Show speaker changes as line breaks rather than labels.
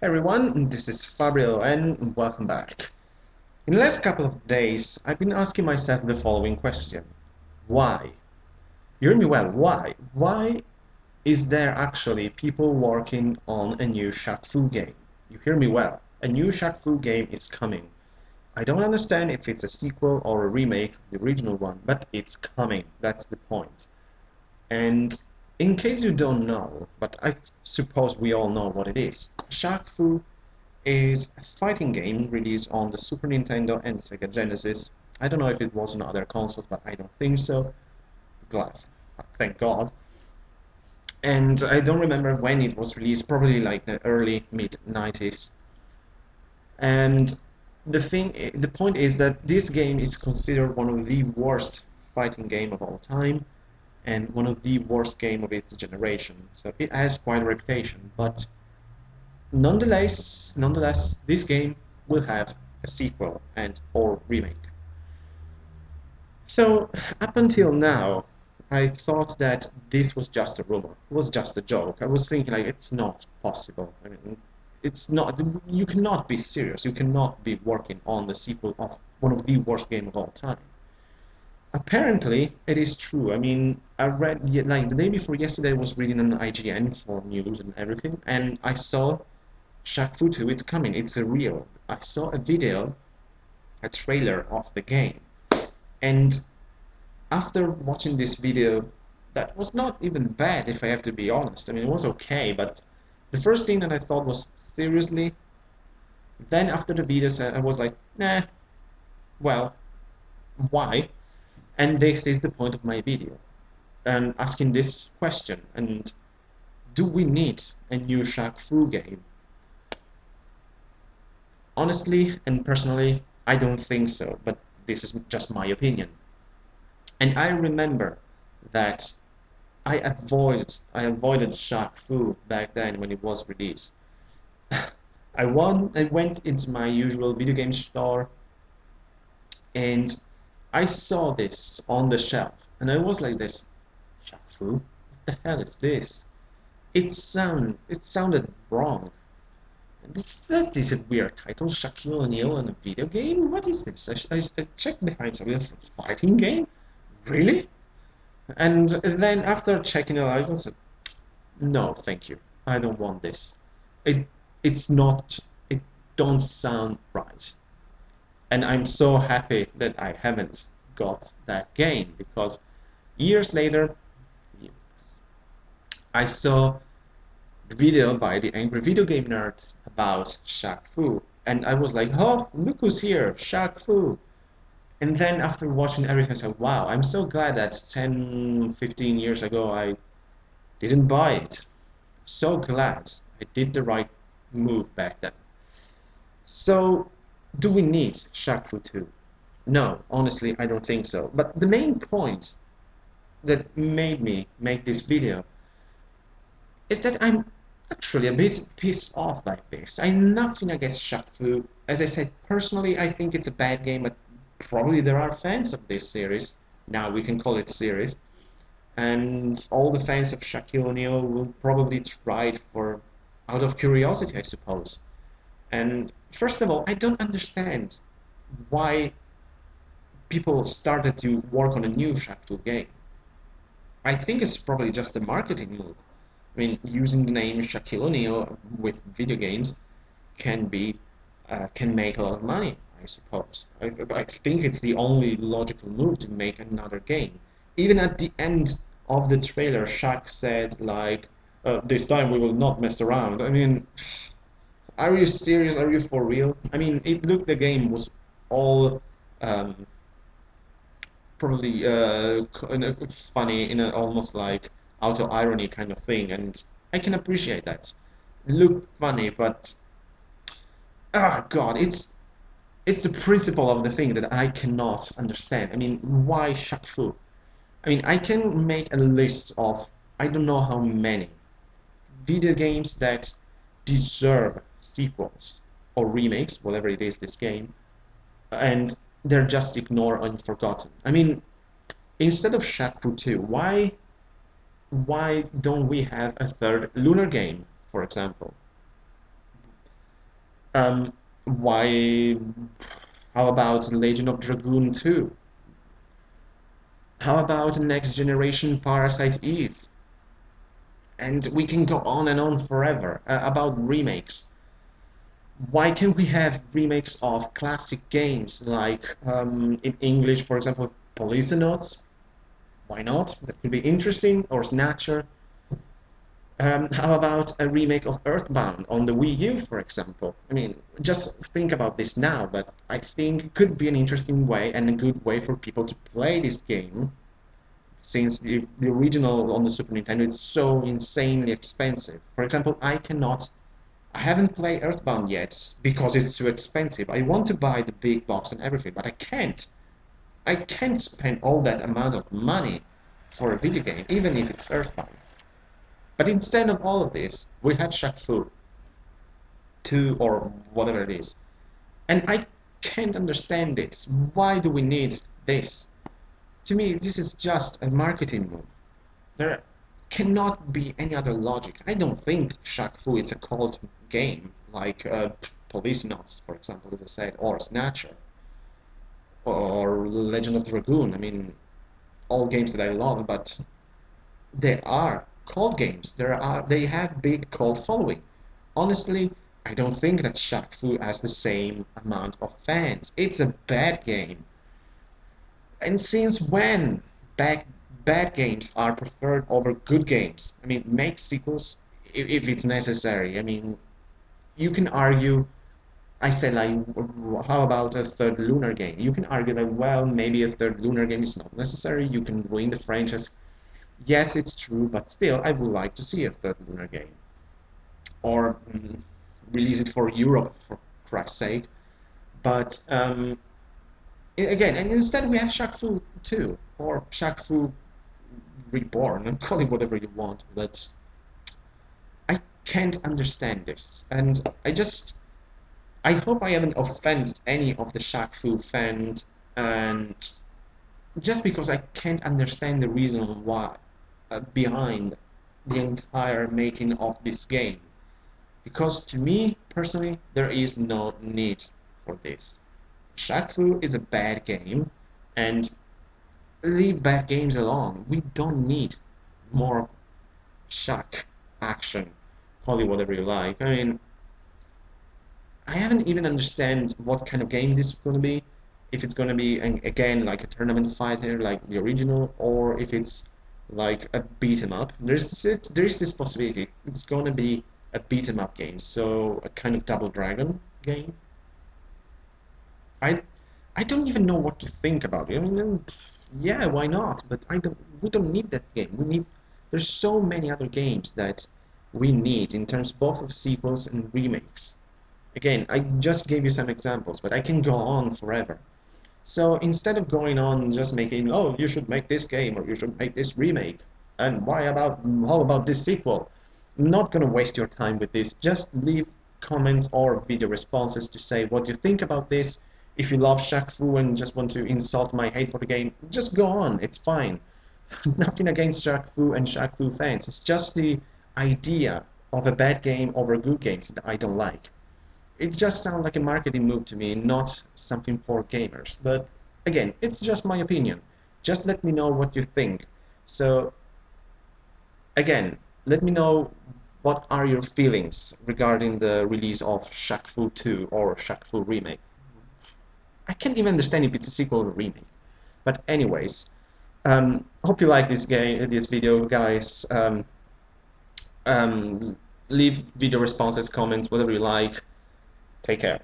Hey everyone, this is Fabio and welcome back. In the last couple of days, I've been asking myself the following question. Why? You hear me well, why? Why is there actually people working on a new Shaq Fu game? You hear me well. A new Shaq Fu game is coming. I don't understand if it's a sequel or a remake of the original one, but it's coming. That's the point. And in case you don't know, but I suppose we all know what it is, Shaq Fu is a fighting game released on the Super Nintendo and Sega Genesis. I don't know if it was on other consoles, but I don't think so. Glad, thank God. And I don't remember when it was released, probably like the early mid 90s. And the point is that this game is considered one of the worst fighting game of all time and one of the worst game of its generation. So it has quite a reputation, but nonetheless, this game will have a sequel and or remake. So up until now, I thought that this was just a rumor. It was just a joke. I was thinking like it's not possible. I mean, it's not. You cannot be serious. You cannot be working on the sequel of one of the worst game of all time. Apparently, it is true. I mean, I read like the day before yesterday, I was reading on IGN for news and everything, and I saw Shaq Fu 2, it's coming, it's a real. I saw a video, a trailer of the game, and after watching this video, that was not even bad if I have to be honest. I mean, it was okay, but the first thing that I thought was seriously, then after the video, I was like, nah, well, why? And this is the point of my video, and asking this question, and do we need a new Shaq Fu game? Honestly and personally, I don't think so, but this is just my opinion. And I remember that I avoided Shaq Fu back then when it was released. I went into my usual video game store and I saw this on the shelf and I was like this, Shaq Fu? What the hell is this? It sounded wrong. That is a weird title, Shaquille O'Neal in a video game? What is this? I checked behind something, a fighting game? Really? And then after checking it out, I was like, no, thank you. I don't want this. It it's not it don't sound right. And I'm so happy that I haven't got that game because years later I saw the video by the Angry Video Game Nerd about Shaq Fu. And I was like, oh, look who's here, Shaq Fu. And then after watching everything, I said, wow, I'm so glad that 10, 15 years ago I didn't buy it. So glad I did the right move back then. So, do we need Shaq Fu 2? No, honestly, I don't think so. But the main point that made me make this video is that I'm actually a bit pissed off by this. I'm nothing against Shaq Fu. As I said, personally, I think it's a bad game, but probably there are fans of this series. Now we can call it series. And all the fans of Shaquille O'Neal will probably try it for out of curiosity, I suppose. And first of all, I don't understand why people started to work on a new Shaq Fu game. I think it's probably just a marketing move. I mean, using the name Shaquille O'Neal with video games can make a lot of money, I suppose. I think it's the only logical move to make another game. Even at the end of the trailer, Shaq said like, "This time we will not mess around." I mean, are you serious? Are you for real? I mean, it looked the game was all um, probably funny in an almost like auto irony kind of thing, and I can appreciate that. It looked funny, but ah, God, it's the principle of the thing that I cannot understand. I mean, why Shaq Fu? I mean, I can make a list of I don't know how many video games that deserve sequels or remakes, whatever it is, this game, and they're just ignored and forgotten. I mean, instead of Shaq Fu 2, why don't we have a third Lunar game, for example? Why? How about Legend of Dragoon 2? How about Next Generation Parasite Eve? And we can go on and on forever about remakes. Why can't we have remakes of classic games like in English, for example, Police Notes? Why not? That could be interesting. Or Snatcher. How about a remake of Earthbound on the Wii U, for example? I mean, just think about this now, but I think it could be an interesting way and a good way for people to play this game, since the original on the Super Nintendo is so insanely expensive. For example, I haven't played Earthbound yet because it's too expensive. I want to buy the big box and everything, but I can't. I can't spend all that amount of money for a video game, even if it's Earthbound. But instead of all of this, we have Shaq Fu 2 or whatever it is. And I can't understand this. Why do we need this? To me, this is just a marketing move. There cannot be any other logic. I don't think Shaq Fu is a cult game like Police Notes, for example, as I said, or Snatcher, or Legend of Dragoon. I mean, all games that I love, but they are cult games. They have big cult following. Honestly, I don't think that Shaq Fu has the same amount of fans. It's a bad game. And since when bad, bad games are preferred over good games? I mean, make sequels if it's necessary. I mean, you can argue, I said, like, how about a third Lunar game? You can argue that, well, maybe a third Lunar game is not necessary. You can ruin the franchise. Yes, it's true, but still, I would like to see a third Lunar game. Or release it for Europe, for Christ's sake. But again, and instead we have Shaq Fu 2, or Shaq Fu Reborn, and call it whatever you want, but I can't understand this. And I hope I haven't offended any of the Shaq Fu fans, and just because I can't understand the reason why behind the entire making of this game. Because to me, personally, there is no need for this. Shaq Fu is a bad game, and leave bad games alone. We don't need more Shaq action. Call it whatever you like. I mean, I haven't even understand what kind of game this is going to be. If it's going to be again like a tournament fighter like the original, or if it's like a beat 'em up. There's this possibility it's going to be a beat 'em up game, so a kind of Double Dragon game. I I don't even know what to think about it. I mean, yeah, why not? But I don't. We don't need that game. We need. There's so many other games that we need in terms both of sequels and remakes. Again, I just gave you some examples, but I can go on forever. So instead of going on just making, oh, you should make this game or you should make this remake, and how about this sequel? I'm not gonna waste your time with this. Just leave comments or video responses to say what you think about this. If you love Shaq Fu and just want to insult my hate for the game, just go on. It's fine. Nothing against Shaq Fu and Shaq Fu fans. It's just the idea of a bad game over good games that I don't like. It just sounds like a marketing move to me, not something for gamers. But again, it's just my opinion. Just let me know what you think. So again, let me know what are your feelings regarding the release of Shaq Fu 2 or Shaq Fu Remake. I can't even understand if it's a sequel or a remake. But anyways, hope you like this video, guys. Leave video responses, comments, whatever you like. Take care.